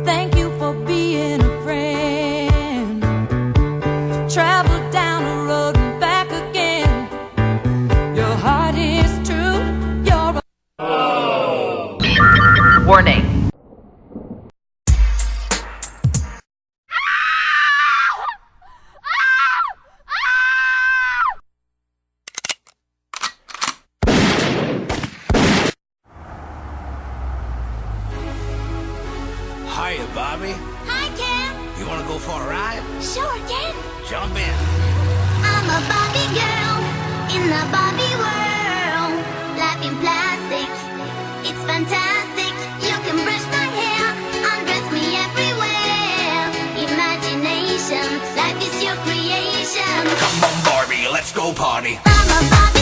Thank you for being a friend. Travel down the road and back again. Your heart is true. You're a Warning. Hiya, Bobby. Hi, Ken. You wanna go for a ride? Sure, Ken. Jump in. I'm a Barbie girl in the Barbie world. Life in plastic, it's fantastic. You can brush my hair, undress me everywhere. Imagination, life is your creation. Come on, Barbie, let's go party. I'm a Barbie